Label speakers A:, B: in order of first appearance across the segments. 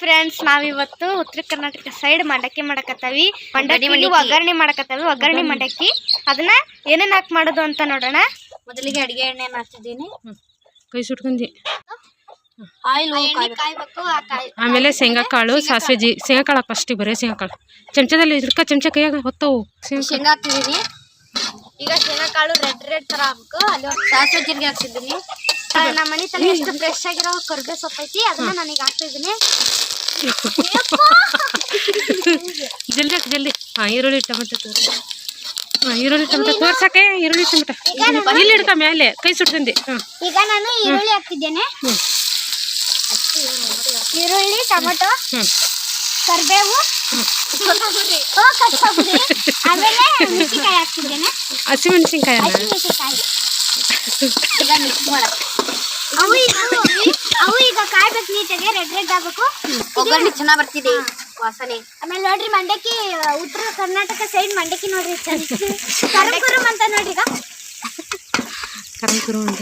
A: Friends, ನಾವಿವತ್ತು ಉತ್ತರ Karnataka side ಮಂಡಕ್ಕಿ ಮಾಡಕತ್ತೀವಿ. ಮಂಡಕ್ಕಿ ಒಗ್ಗರಣೆ ಮಾಡಕತ್ತೀವಿ. ಒಗ್ಗರಣೆ ಮಂಡಕ್ಕಿ ಅದನ್ನ ಏನೇನು ಹಾಕಿ ಮಾಡೋದು ಅಂತ ನೋಡೋಣ.
B: ಮೊದಲಿಗೆ ಅಡಿಗೆ ಎಣ್ಣೆ ಹಾಕ್ತಿದ್ದೀನಿ.
C: ಕೈ ಸುಟ್ಕೊಂಡಿ.
B: ಆಯಿಲ್
A: ಕಾಯ್ಬೇಕು.
C: ಆಮೇಲೆ ಶೇಂಗಾ ಕಾಳು, ಸಾಸಿವೆ, ಶೇಂಗಾ ಕಾಳು ಫಸ್ಟಿಗೆ ಬರೀ ಶೇಂಗಾ ಕಾಳು ಚಮಚದಲ್ಲಿ ಇದ್ರಕ ಚಮಚ ಕೈಯಾಗ ಹೊತ್ತವು
B: ಶೇಂಗಾ ಹಾಕ್ತಿದ್ದೀನಿ.
A: ಈಗ ಶೇಂಗಾ ಕಾಳು ರೆಡ್ ತರ ಹಾಕ್ಬೇಕು. ಅಲ್ಲಿ
B: ಸಾಸಿವೆ ಜೀರಿಗೆ ಹಾಕ್ತಿದ್ದೀನಿ.
A: ನಮ್ಮ ಮನೆ ತಲೆ ಎಷ್ಟು ಫ್ರೆಶ್ ಆಗಿರೋ ಕರ್ಬೇ ಸೊಪ್ಪು ಐತಿ, ಅದನ್ನ ನನಗೆ ಹಾಕ್ತಿದ್ದೀನಿ.
C: ಜಲ್ದಿ ಜಲ್ದಿ. ಈರುಳ್ಳಿ ಟೊಮೆಟೊ ತೋರಿಸಿ. ಈರುಳ್ಳಿ ಟೊಮೆಟೊ ತೋರ್ಸಕ್ಕೆ. ಈರುಳ್ಳಿ ಟೊಮೆಟೊ ಇಲ್ಲಿ ಹಿಡ್ಕ ಮೇಲೆ ಕೈ ಸುಟ್ಕೊಂಡಿ.
A: ಈಗ ನಾನು ಈರುಳ್ಳಿ ಹಾಕ್ತಿದ್ದೇನೆ. ಈರುಳ್ಳಿ, ಟೊಮೆಟೊ, ಕರಿಬೇವು, ಆಮೇಲೆ ಮೆಣಸಿನಕಾಯಿ ಹಾಕ್ತಿದ್ದೇನೆ.
C: ಹಸಿಮೆಣಸಿನ್ಕಾಯಿ
B: ಈಗ ಮಿಕ್ಸ್ ಮಾಡಕ್ಕೆ.
A: ಅವು ಈಗ ಕಾಯ್ಬೇಕು, ನೀಟಾಗಿ ರೆಡ್ ಆಗ್ಬೇಕು.
B: ಒಗ್ಗರಣೆ ಚೆನ್ನಾಗಿ ಬರ್ತಿದೆ ವಾಸನೆ.
A: ಆಮೇಲೆ ನೋಡ್ರಿ ಮಂಡಕ್ಕಿ, ಉತ್ತರ ಕರ್ನಾಟಕ ಸೈಡ್ ಮಂಡಕ್ಕಿ ನೋಡ್ರಿ ಕರಂ ಅಂತ ನೋಡ್ರಿ. ಈಗ
C: ಕರಂಕುರು ಅಂತ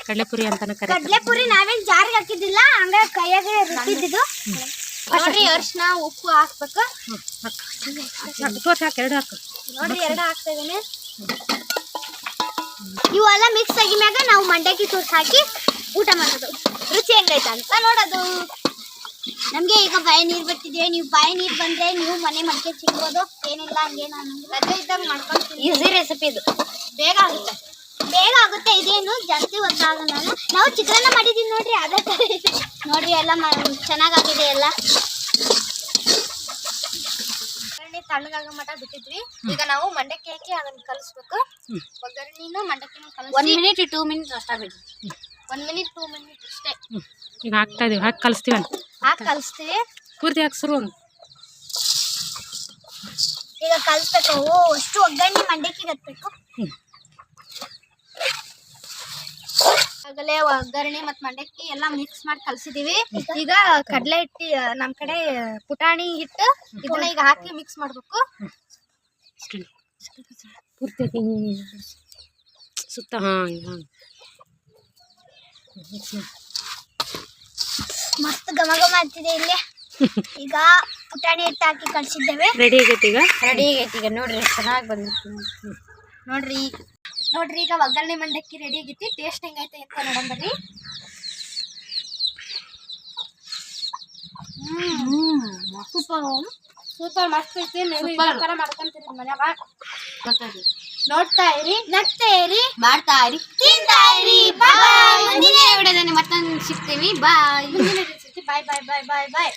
C: ಕಡಲೆಪುರಿ ಅಂತಾನೆ ಕರೀತಾರೆ.
A: ಕಡ್ಲೆಪುರಿ ನಾವೇನ್ ಜಾರಿಗೆ ಹಾಕಿದ್ದಿಲ್ಲ, ಹಂಗ ಕೈಯಾಗೆ ರುಬ್ಬಿದ್ದು. ನೋಡ್ರಿ ಅರ್ಶಿನ, ಉಪ್ಪು ಹಾಕ್ಬೇಕು.
C: ತೋರ್ಸಿ ಹಾಕಿ, ಎರಡು ಹಾಕು.
A: ನೋಡ್ರಿ ಎರಡು ಹಾಕ್ತಾ ಇದೀನಿ. ಇವೆಲ್ಲ ಮಿಕ್ಸ್ ಆಗಿ ಮ್ಯಾಗ ನಾವು ಮಂಡಕ್ಕಿ ತೋರ್ಸಿ ಹಾಕಿ ಊಟ ಮಾಡೋದು. ರುಚಿ ಹೆಂಗೈತ ಅಂತ ನೋಡೋದು. ನಮ್ಗೆ ಈಗ ಬಾಯಿ ನೀರು ಬರ್ತಿದೆ. ನೀವು ಬಾಯಿ ನೀರು ಬಂದ್ರೆ ನೀವು ಮನೆ ಮಡಿಕೆ ಸಿಗ್ಬೋದು. ಏನಿಲ್ಲ, ಹಂಗೇನು ರಜೆ ಇದ್ದಾಗ ಮಾಡ್ಕೊಳ್ತೀವಿ.
B: ಈಸಿ ರೆಸಿಪಿ ಇದು.
A: ಬೇಗ ಆಗುತ್ತೆ. ಇದೇನು ಜಾಸ್ತಿ ಹೊತ್ತಾಗಲ್ಲ. ನಾವು ಚಿತ್ರಾನ್ನ ಮಾಡಿದೀವಿ ನೋಡ್ರಿ, ಅದೇ ತರ ಇದೆ ನೋಡ್ರಿ. ಎಲ್ಲ ಚೆನ್ನಾಗಾಗಿದೆ. ಎಲ್ಲ ತಣ್ಣಗಾಗ ಮಟ ಬಿಟ್ಟಿದ್ವಿ. ಈಗ ನಾವು ಮಂಡಕ್ಕಿ ಹಾಕಿ ಅದನ್ನ ಕಲಿಸ್ಬೇಕು. ಒಗ್ಗರಣೆನ ಮಂಡಕ್ಕಿನ ಕಲಿಸಿ
B: 1 ಮಿನಿಟ್ 2 ಮಿನಿಟ್ ಅಷ್ಟೇ ಬಿಡಿ.
A: 1 ಮಿನಿಟ್ 2 ಮಿನಿಟ್ ಅಷ್ಟೇ.
C: ಈಗ ಹಾಕ್ತಾ ಇದೀವಿ, ಹಾಕಿ ಕಲಿಸ್ತೀವಿ ಅಂತ.
A: ಹಾಕಿ ಕಲಿಸ್ತೀವಿ.
C: ಪೂರ್ತಿ ಹಾಕಿ ಶುರು
A: ಈಗ ಕಲಿಸ್ಬೇಕು. ಅಷ್ಟು ಒಗ್ಗರಣೆ ಮಂಡಕ್ಕಿಗೆ ಹತ್ಬೇಕು. ಆಗಲೇ ಒಗ್ಗರಣೆ ಮತ್ತು ಮಂಡಕ್ಕಿ ಎಲ್ಲ ಮಿಕ್ಸ್ ಮಾಡಿ ಕಲಿಸಿದೀವಿ. ಈಗ ಕಡಲೆ ಹಿಟ್ಟು, ನಮ್ಮ ಕಡೆ ಪುಟಾಣಿ ಹಿಟ್ಟು, ಇದನ್ನ ಈಗ ಹಾಕಿ ಮಿಕ್ಸ್ ಮಾಡ್ಬೇಕು.
C: ಪೂರ್ತಿ ಸುತ್ತ.
A: ಮಸ್ತ್ ಘಮ ಅಂತಿದೆ ಇಲ್ಲಿ. ಈಗ ಪುಟಾಣಿ ಹಿಟ್ಟು ಹಾಕಿ ಕಲಿಸಿದ್ದೇವೆ.
C: ರೆಡಿ ಆಗೈತಿ
B: ಈಗ ನೋಡ್ರಿ, ಚೆನ್ನಾಗಿ ಬಂದಿತ್ತು.
A: ನೋಡ್ರಿ ಈಗ ಒಗ್ಗರಣೆ ಮಂಡಕ್ಕಿ ರೆಡಿ ಆಗೈತಿ. ಟೇಸ್ಟ್ ಹೆಂಗೈತೆ ಅಂತ ನೋಡೋಣ ಬರ್ರಿ. ಸೂಪರ್ ಮಸ್ತ್ ಐತಿ. ನೀವು ಈ ತರ ಮಾಡ್ಕೊಂತೀರಿ ಮನ್ಯಾಗ. ನೋಡ್ತಾ ಇರಿ, ನಗ್ತಾ ಇರಿ,
B: ಮಾಡ್ತಾ ಇರಿ,
A: ತಿಂತಾ ಇರಿ. ಬಾಯ್.
B: ಮುಂದಿನ ವಿಡಿಯೋದಲ್ಲಿ ಮತ್ತೊಂದು ಸಿಗ್ತೀವಿ. ಬಾಯ್.
A: ಬಾಯ್ ಬಾಯ್ ಬಾಯ್ ಬಾಯ್ ಬಾಯ್.